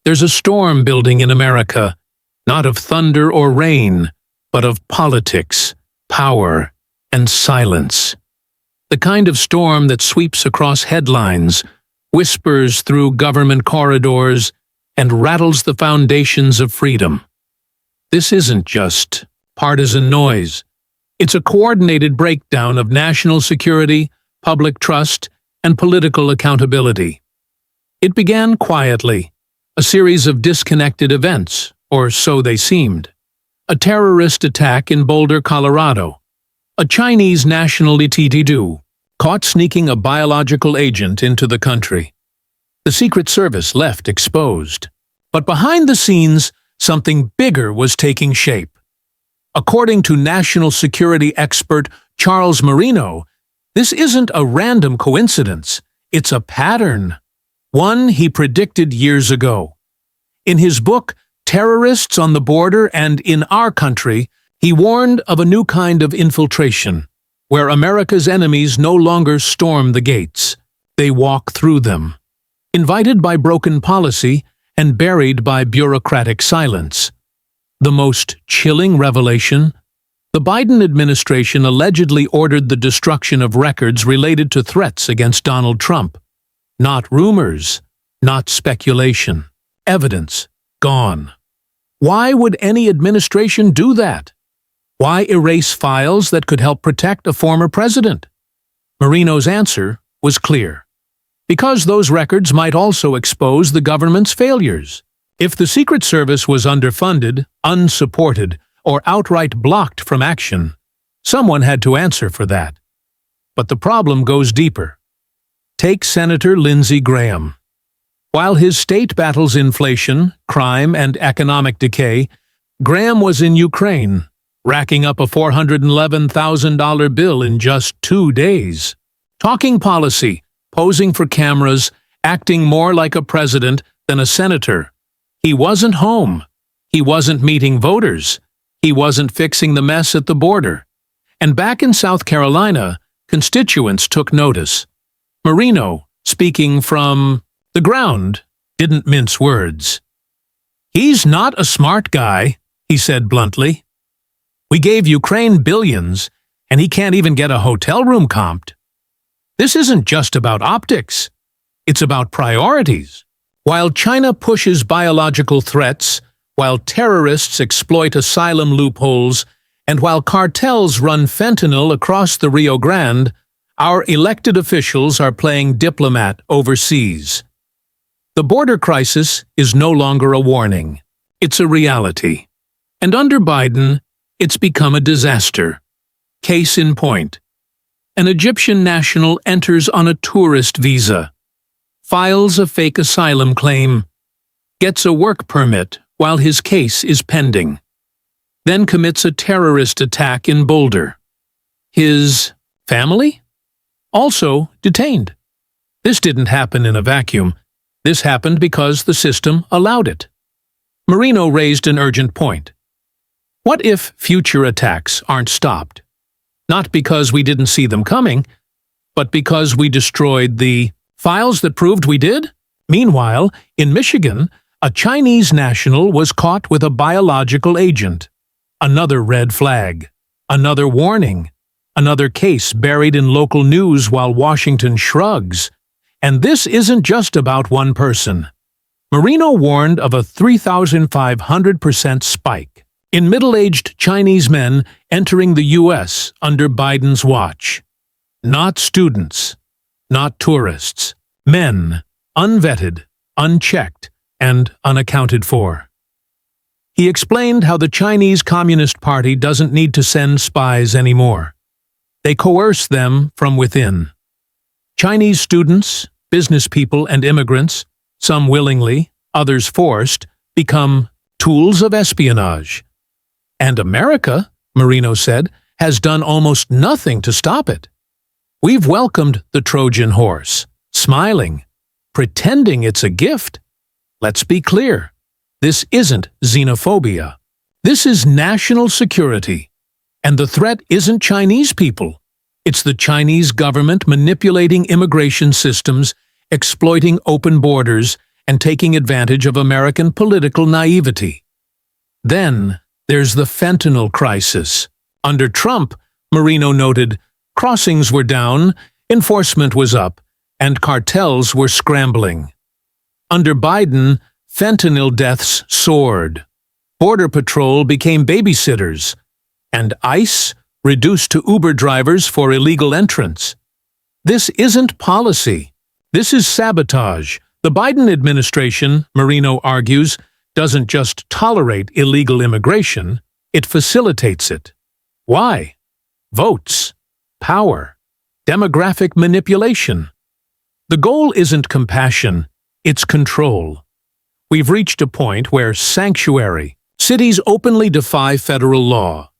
There's a storm building in America, not of thunder or rain, but of politics, power, and silence. The kind of storm that sweeps across headlines, whispers through government corridors, and rattles the foundations of freedom. This isn't just partisan noise. It's a coordinated breakdown of national security, public trust, and political accountability. It began quietly, a series of disconnected events, or so they seemed. A terrorist attack in Boulder, Colorado. A Chinese national caught sneaking a biological agent into the country. The Secret Service left exposed. But behind the scenes, something bigger was taking shape. According to national security expert Charles Marino, this isn't a random coincidence, it's a pattern. One he predicted years ago. In his book, Terrorists on the Border and in Our Country, he warned of a new kind of infiltration, where America's enemies no longer storm the gates, they walk through them. Invited by broken policy and buried by bureaucratic silence. The most chilling revelation? The Biden administration allegedly ordered the destruction of records related to threats against Donald Trump. Not rumors, not speculation. Evidence gone. Why would any administration do that? Why erase files that could help protect a former president? Marino's answer was clear. Because those records might also expose the government's failures. If the Secret Service was underfunded, unsupported, or outright blocked from action, someone had to answer for that. But the problem goes deeper. Take Senator Lindsey Graham. While his state battles inflation, crime, and economic decay, Graham was in Ukraine, racking up a $411,000 bill in just 2 days. Talking policy, posing for cameras, acting more like a president than a senator. He wasn't home. He wasn't meeting voters. He wasn't fixing the mess at the border. And back in South Carolina, constituents took notice. Marino, speaking from the ground, didn't mince words. "He's not a smart guy," he said bluntly. "We gave Ukraine billions, and he can't even get a hotel room comped. This isn't just about optics. It's about priorities. While China pushes biological threats, while terrorists exploit asylum loopholes, and while cartels run fentanyl across the Rio Grande, our elected officials are playing diplomat overseas. The border crisis is no longer a warning. It's a reality. And under Biden, it's become a disaster. Case in point. An Egyptian national enters on a tourist visa, files a fake asylum claim, gets a work permit while his case is pending, then commits a terrorist attack in Boulder. His family? Also detained. This didn't happen in a vacuum. This happened because the system allowed it. Marino raised an urgent point. What if future attacks aren't stopped? Not because we didn't see them coming, but because we destroyed the files that proved we did? Meanwhile, in Michigan, a Chinese national was caught with a biological agent. Another red flag. Another warning. Another case buried in local news while Washington shrugs. And this isn't just about one person. Marino warned of a 3,500% spike in middle-aged Chinese men entering the U.S. under Biden's watch. Not students, not tourists, men, unvetted, unchecked, and unaccounted for. He explained how the Chinese Communist Party doesn't need to send spies anymore. They coerce them from within. Chinese students, business people, and immigrants, some willingly, others forced, become tools of espionage. And America, Marino said, has done almost nothing to stop it. We've welcomed the Trojan horse, smiling, pretending it's a gift. Let's be clear. This isn't xenophobia. This is national security. And the threat isn't Chinese people. It's the Chinese government manipulating immigration systems, exploiting open borders, and taking advantage of American political naivety. Then there's the fentanyl crisis. Under Trump, Marino noted, crossings were down, enforcement was up, and cartels were scrambling. Under Biden, fentanyl deaths soared. Border Patrol became babysitters, and ICE reduced to Uber drivers for illegal entrance. This isn't policy. This is sabotage. The Biden administration, Marino argues, doesn't just tolerate illegal immigration, it facilitates it. Why? Votes, power, demographic manipulation. The goal isn't compassion, it's control. We've reached a point where sanctuary, cities openly defy federal law,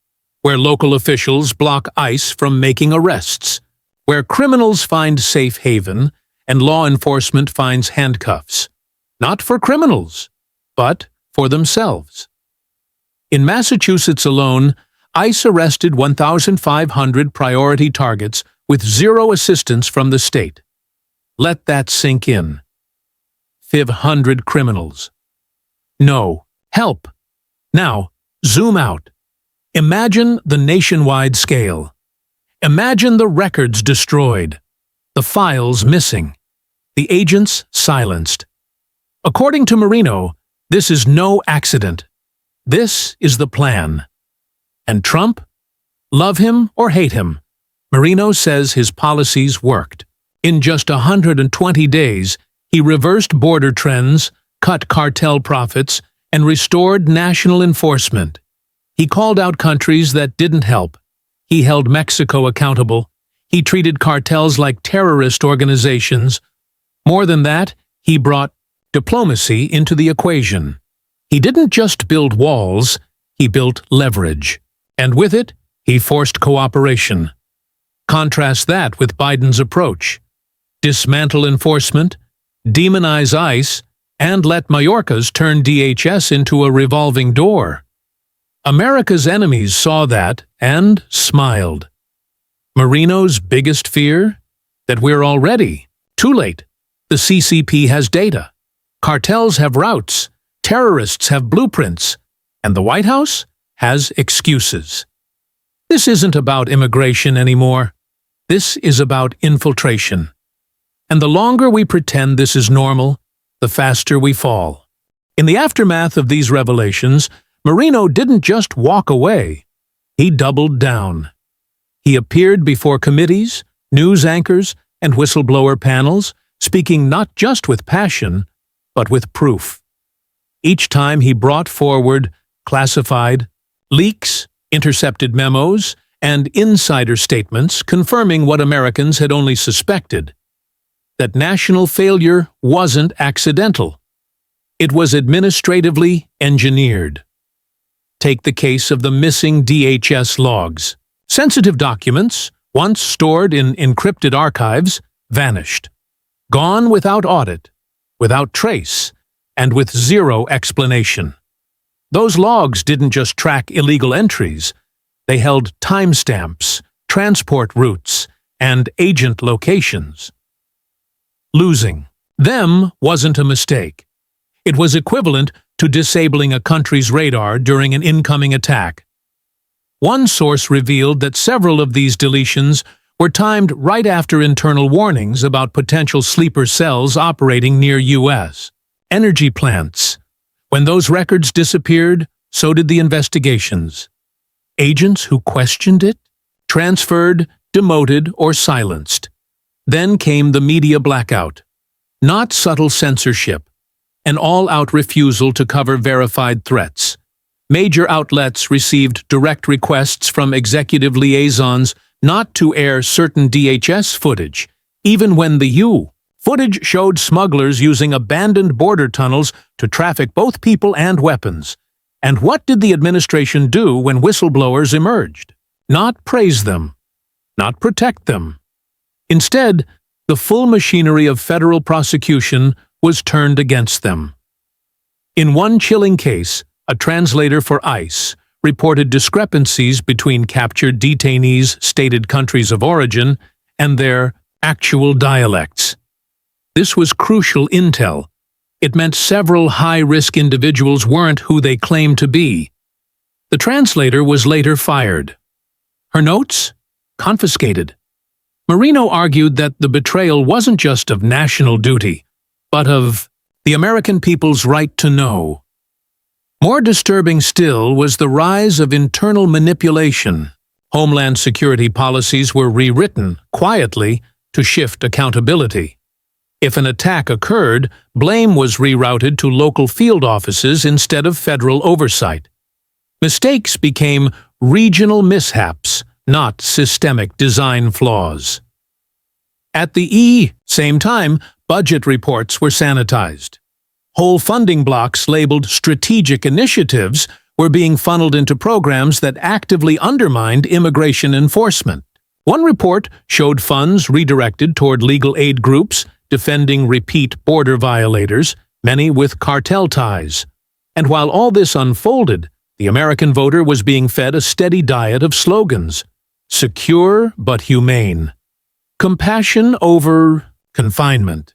where local officials block ICE from making arrests, where criminals find safe haven and law enforcement finds handcuffs, not for criminals, but for themselves. In Massachusetts alone, ICE arrested 1,500 priority targets with zero assistance from the state. Let that sink in. 500 criminals. No, help. Now, zoom out. Imagine the nationwide scale. Imagine the records destroyed, the files missing, the agents silenced. According to Marino, this is no accident. This is the plan. And Trump? Love him or hate him, Marino says his policies worked. In just 120 days, he reversed border trends, cut cartel profits, and restored national enforcement. He called out countries that didn't help. He held Mexico accountable. He treated cartels like terrorist organizations. More than that, he brought diplomacy into the equation. He didn't just build walls, he built leverage. And with it, he forced cooperation. Contrast that with Biden's approach. Dismantle enforcement, demonize ICE, and let Mayorkas turn DHS into a revolving door. America's enemies saw that and smiled. Marino's biggest fear? That we're already too late. The CCP has data. Cartels have routes. Terrorists have blueprints. And the White House has excuses. This isn't about immigration anymore. This is about infiltration. And the longer we pretend this is normal, the faster we fall. In the aftermath of these revelations, Marino didn't just walk away. He doubled down. He appeared before committees, news anchors, and whistleblower panels, speaking not just with passion, but with proof. Each time he brought forward classified leaks, intercepted memos, and insider statements confirming what Americans had only suspected: that national failure wasn't accidental. It was administratively engineered. Take the case of the missing DHS logs. Sensitive documents, once stored in encrypted archives, vanished. Gone without audit, without trace, and with zero explanation. Those logs didn't just track illegal entries. They held timestamps, transport routes, and agent locations. Losing them wasn't a mistake. It was equivalent to disabling a country's radar during an incoming attack. One source revealed that several of these deletions were timed right after internal warnings about potential sleeper cells operating near U.S. energy plants. When those records disappeared, so did the investigations. Agents who questioned it, transferred, demoted, or silenced. Then came the media blackout. Not subtle censorship, an all-out refusal to cover verified threats. Major outlets received direct requests from executive liaisons not to air certain DHS footage, even when the footage showed smugglers using abandoned border tunnels to traffic both people and weapons. And what did the administration do when whistleblowers emerged? Not praise them, not protect them. Instead, the full machinery of federal prosecution was turned against them. In one chilling case, a translator for ICE reported discrepancies between captured detainees' stated countries of origin and their actual dialects. This was crucial intel, It meant several high-risk individuals weren't who they claimed to be. The translator was later fired. Her notes? Confiscated. Marino argued that the betrayal wasn't just of national duty, but of the American people's right to know. More disturbing still was the rise of internal manipulation. Homeland security policies were rewritten, quietly, to shift accountability. If an attack occurred, blame was rerouted to local field offices instead of federal oversight. Mistakes became regional mishaps, not systemic design flaws. At the same time, budget reports were sanitized. Whole funding blocks labeled strategic initiatives were being funneled into programs that actively undermined immigration enforcement. One report showed funds redirected toward legal aid groups defending repeat border violators, many with cartel ties. And while all this unfolded, the American voter was being fed a steady diet of slogans: secure but humane, compassion over confinement.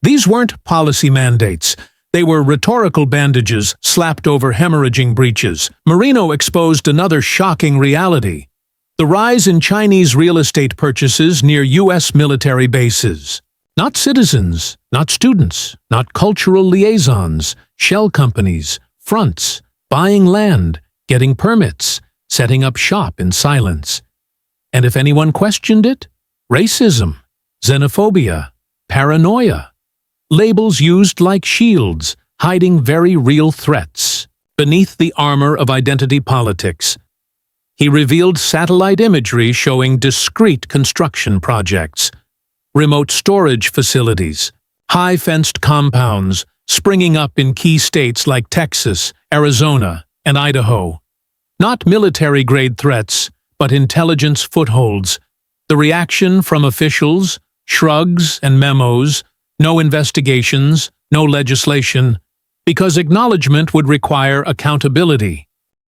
These weren't policy mandates. They were rhetorical bandages slapped over hemorrhaging breaches. Marino exposed another shocking reality: the rise in Chinese real estate purchases near U.S. military bases. Not citizens, not students, not cultural liaisons, shell companies, fronts, buying land, getting permits, setting up shop in silence. And if anyone questioned it, racism, xenophobia, paranoia. Labels used like shields, hiding very real threats beneath the armor of identity politics. He revealed satellite imagery showing discrete construction projects, remote storage facilities, high-fenced compounds springing up in key states like Texas, Arizona, and Idaho. Not military-grade threats, but intelligence footholds. The reaction from officials: shrugs and memos, no investigations, no legislation, because acknowledgement would require accountability.